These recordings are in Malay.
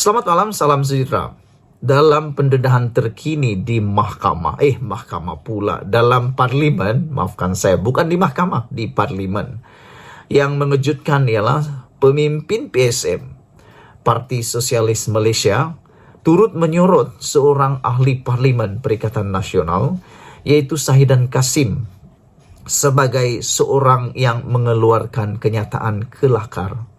Selamat malam, salam sejahtera. Dalam pendedahan terkini di mahkamah pula, dalam parlimen, maafkan saya, bukan di mahkamah, di parlimen. Yang mengejutkan ialah pemimpin PSM, Parti Sosialis Malaysia, turut menyorot seorang ahli parlimen Perikatan Nasional, yaitu Shahidan Kassim, sebagai seorang yang mengeluarkan kenyataan kelakar.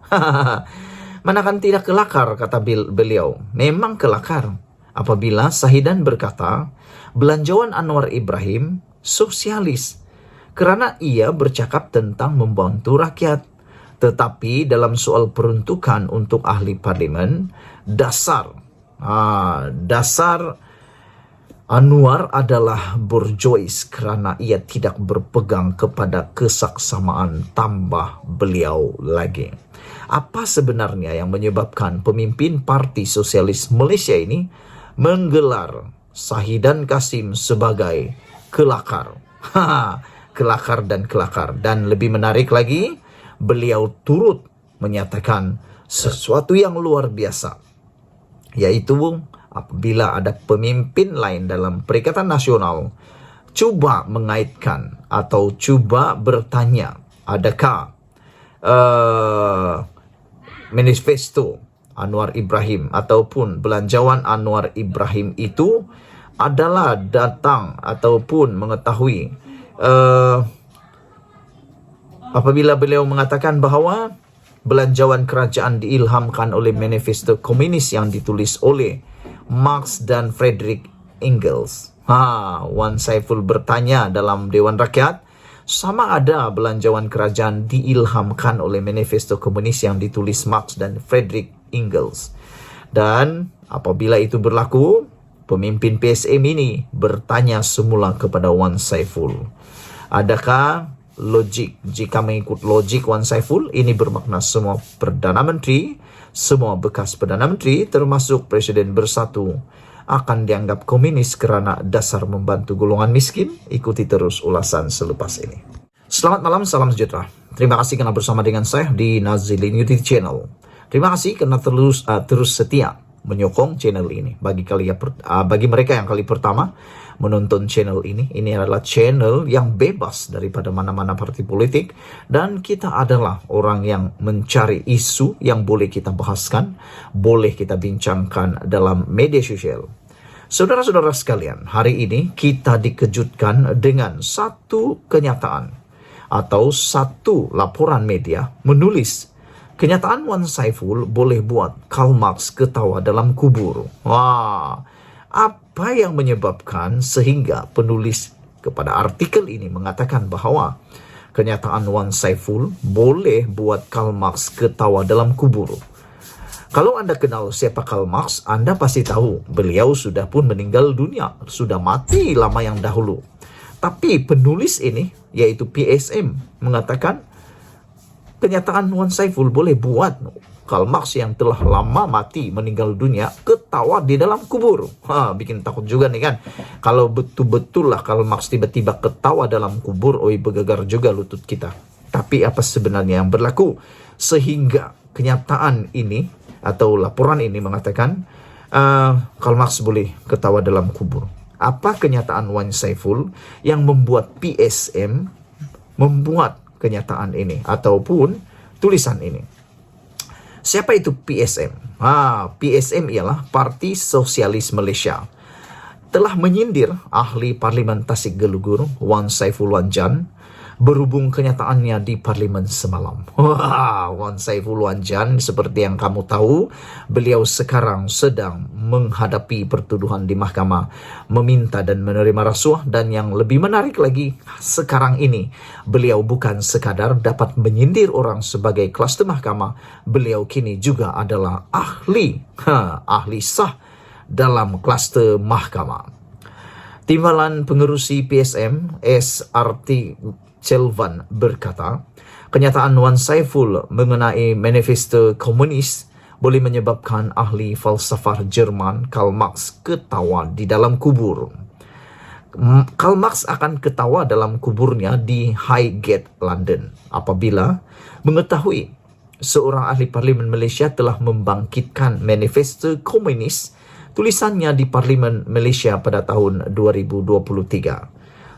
Manakan tidak kelakar, kata beliau. Memang kelakar apabila Shahidan berkata belanjawan Anwar Ibrahim sosialis kerana ia bercakap tentang membantu rakyat. Tetapi dalam soal peruntukan untuk ahli parlimen, dasar Anwar adalah borjois kerana ia tidak berpegang kepada kesaksamaan, tambah beliau lagi. Apa sebenarnya yang menyebabkan pemimpin Parti Sosialis Malaysia ini menggelar Shahidan Kassim sebagai kelakar? Kelakar. Dan lebih menarik lagi, beliau turut menyatakan sesuatu yang luar biasa, yaitu apabila ada pemimpin lain dalam Perikatan Nasional cuba mengaitkan atau cuba bertanya, adakah manifesto Anwar Ibrahim ataupun belanjawan Anwar Ibrahim itu adalah datang ataupun mengetahui apabila beliau mengatakan bahawa belanjawan kerajaan diilhamkan oleh manifesto komunis yang ditulis oleh Marx dan Friedrich Engels. Wan Saiful bertanya dalam Dewan Rakyat, sama ada belanjawan kerajaan diilhamkan oleh manifesto komunis yang ditulis Marx dan Friedrich Engels. Dan apabila itu berlaku, pemimpin PSM ini bertanya semula kepada Wan Saiful, adakah logik, jika mengikut logik Wan Saiful, ini bermakna semua Perdana Menteri, semua bekas Perdana Menteri termasuk Presiden Bersatu akan dianggap komunis kerana dasar membantu golongan miskin? Ikuti terus ulasan selepas ini. Selamat malam, salam sejahtera. Terima kasih kerana bersama dengan saya di Nazilin YouTube Channel. Terima kasih kerana terus setia menyokong channel ini. Bagi mereka yang kali pertama menonton channel ini adalah channel yang bebas daripada mana-mana parti politik, dan kita adalah orang yang mencari isu yang boleh kita bahaskan, boleh kita bincangkan dalam media sosial. Saudara-saudara sekalian, hari ini kita dikejutkan dengan satu kenyataan atau satu laporan media menulis kenyataan Wan Saiful boleh buat Karl Marx ketawa dalam kubur. Apa yang menyebabkan sehingga penulis kepada artikel ini mengatakan bahawa kenyataan Wan Saiful boleh buat Karl Marx ketawa dalam kubur? Kalau Anda kenal siapa Karl Marx, Anda pasti tahu beliau sudah pun meninggal dunia, sudah mati lama yang dahulu. Tapi penulis ini, yaitu PSM, mengatakan kenyataan Wan Saiful boleh buat Karl Marx yang telah lama mati, meninggal dunia, ketawa di dalam kubur. Bikin takut juga nih kan. Kalau betul-betul lah Karl Marx tiba-tiba ketawa dalam kubur, bergegar juga lutut kita. Tapi apa sebenarnya yang berlaku sehingga kenyataan ini atau laporan ini mengatakan Karl Marx boleh ketawa dalam kubur? Apa kenyataan Wan Saiful yang membuat PSM membuat kenyataan ini ataupun tulisan ini? Siapa itu PSM? PSM ialah Parti Sosialis Malaysia. Telah menyindir ahli parlimen Tasik Gelugur, Wan Saiful Wanjan, berhubung kenyataannya di parlimen semalam. Wan Saiful Wanjan, seperti yang kamu tahu, beliau sekarang sedang menghadapi pertuduhan di mahkamah, meminta dan menerima rasuah, dan yang lebih menarik lagi, sekarang ini beliau bukan sekadar dapat menyindir orang sebagai kluster mahkamah, beliau kini juga adalah ahli sah dalam kluster mahkamah. Timbalan pengerusi PSM SRT Chelvan berkata, kenyataan Wan Saiful mengenai manifesto komunis boleh menyebabkan ahli falsafah Jerman Karl Marx ketawa di dalam kubur. Karl Marx akan ketawa dalam kuburnya di Highgate, London, apabila mengetahui seorang ahli parlimen Malaysia telah membangkitkan manifesto komunis tulisannya di Parlimen Malaysia pada tahun 2023.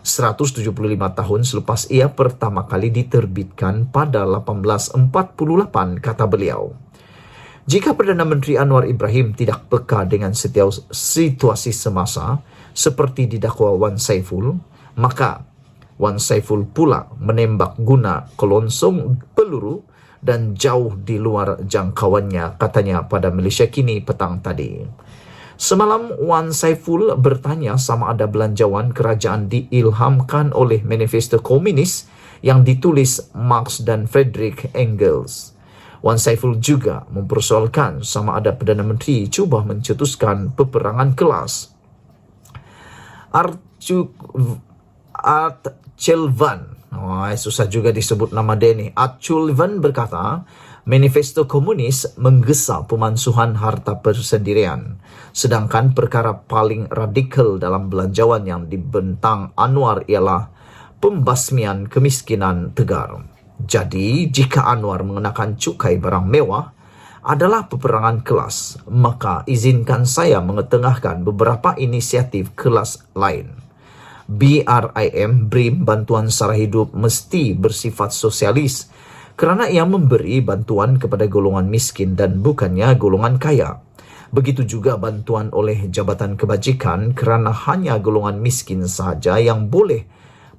175 tahun selepas ia pertama kali diterbitkan pada 1848, kata beliau. Jika Perdana Menteri Anwar Ibrahim tidak peka dengan setiap situasi semasa seperti didakwa Wan Saiful, maka Wan Saiful pula menembak guna kelonsong peluru dan jauh di luar jangkauannya, katanya pada Malaysia Kini petang tadi. Semalam Wan Saiful bertanya sama ada belanjawan kerajaan diilhamkan oleh manifesto komunis yang ditulis Marx dan Friedrich Engels. Wan Saiful juga mempersoalkan sama ada Perdana Menteri cuba mencetuskan peperangan kelas. Archulvan, susah juga disebut nama dia ni. Archulvan berkata, manifesto komunis menggesa pemansuhan harta persendirian, sedangkan perkara paling radikal dalam belanjawan yang dibentang Anwar ialah pembasmian kemiskinan tegar. Jadi, jika Anwar mengenakan cukai barang mewah adalah peperangan kelas, maka izinkan saya mengetengahkan beberapa inisiatif kelas lain. BRIM, Bantuan Sara Hidup, mesti bersifat sosialis kerana ia memberi bantuan kepada golongan miskin dan bukannya golongan kaya. Begitu juga bantuan oleh Jabatan Kebajikan kerana hanya golongan miskin sahaja yang boleh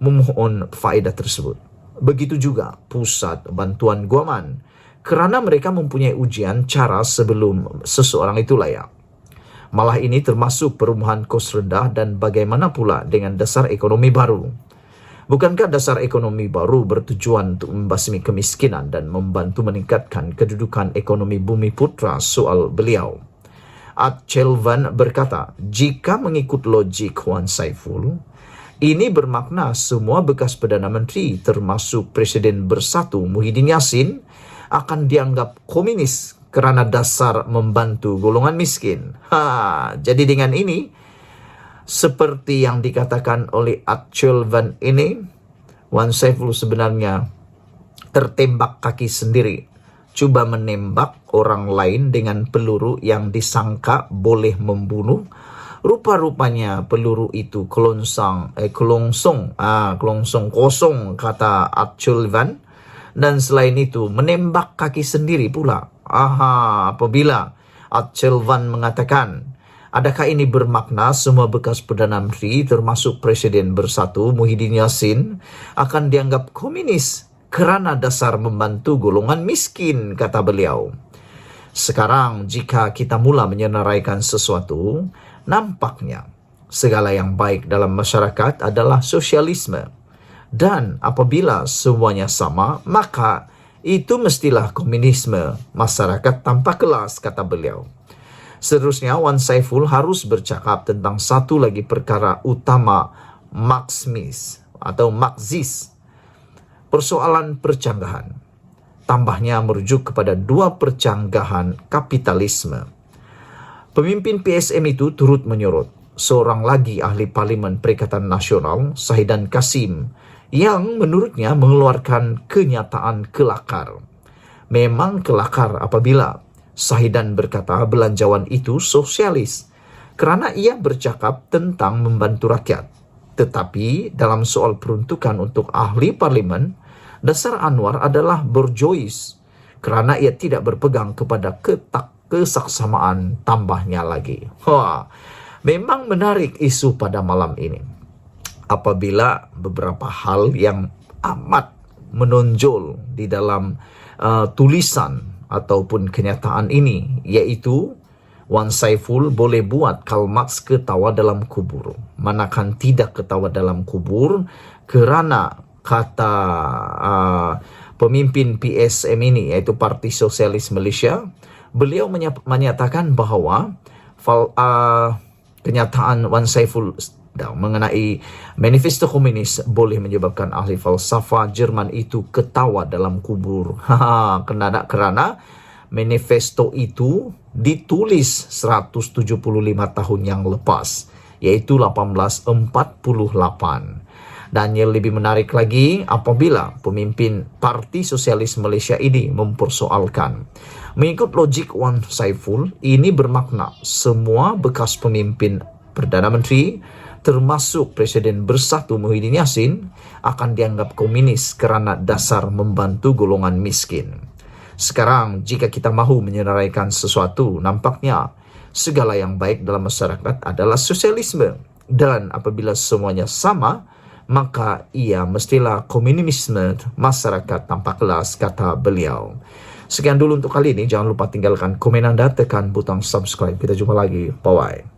memohon faedah tersebut. Begitu juga pusat bantuan guaman kerana mereka mempunyai ujian cara sebelum seseorang itu layak. Malah ini termasuk perumahan kos rendah dan bagaimana pula dengan dasar ekonomi baru. Bukankah dasar ekonomi baru bertujuan untuk membasmi kemiskinan dan membantu meningkatkan kedudukan ekonomi bumi putra, soal beliau. Archulvan berkata, jika mengikut logik Wan Saiful, ini bermakna semua bekas Perdana Menteri termasuk Presiden Bersatu Muhyiddin Yassin akan dianggap komunis kerana dasar membantu golongan miskin. Jadi dengan ini, seperti yang dikatakan oleh Archulvan ini, Wan Saiful sebenarnya tertembak kaki sendiri, cuba menembak orang lain dengan peluru yang disangka boleh membunuh. Rupa-rupanya peluru itu kelongsong kosong, kata Archulvan, dan selain itu menembak kaki sendiri pula. Apabila Archulvan mengatakan, adakah ini bermakna semua bekas Perdana Menteri termasuk Presiden Bersatu Muhyiddin Yassin akan dianggap komunis kerana dasar membantu golongan miskin, kata beliau. Sekarang jika kita mula menyenaraikan sesuatu, nampaknya segala yang baik dalam masyarakat adalah sosialisme. Dan apabila semuanya sama, maka itu mestilah komunisme, masyarakat tanpa kelas, kata beliau. Seterusnya, Wan Saiful harus bercakap tentang satu lagi perkara utama Marxis, persoalan percanggahan. Tambahnya merujuk kepada dua percanggahan kapitalisme. Pemimpin PSM itu turut menyorot seorang lagi ahli Parlimen Perikatan Nasional, Sahidan Kasim, yang menurutnya mengeluarkan kenyataan kelakar. Memang kelakar apabila Sahidan berkata belanjawan itu sosialis kerana ia bercakap tentang membantu rakyat. Tetapi dalam soal peruntukan untuk ahli parlimen, dasar Anwar adalah berjois kerana ia tidak berpegang kepada kesaksamaan, tambahnya lagi. Memang menarik isu pada malam ini. Apabila beberapa hal yang amat menonjol di dalam tulisan ataupun kenyataan ini, yaitu Wan Saiful boleh buat Karl Marx ketawa dalam kubur. Manakan tidak ketawa dalam kubur kerana kata pemimpin PSM ini, iaitu Parti Sosialis Malaysia, beliau menyatakan bahawa kenyataan Wan Saiful mengenai manifesto komunis boleh menyebabkan ahli falsafah Jerman itu ketawa dalam kubur. Kerana manifesto itu ditulis 175 tahun yang lepas, yaitu 1848. Dan yang lebih menarik lagi apabila pemimpin Parti Sosialis Malaysia ini mempersoalkan. Mengikut logik Wan Saiful, ini bermakna semua bekas pemimpin Perdana Menteri termasuk Presiden Bersatu Muhyiddin Yassin akan dianggap komunis kerana dasar membantu golongan miskin. Sekarang jika kita mahu menyenaraikan sesuatu, nampaknya segala yang baik dalam masyarakat adalah sosialisme. Dan apabila semuanya sama, maka ia mestilah komunisme masyarakat tanpa kelas, kata beliau. Sekian dulu untuk kali ini. Jangan lupa tinggalkan komen Anda, tekan butang subscribe. Kita jumpa lagi. Bye-bye.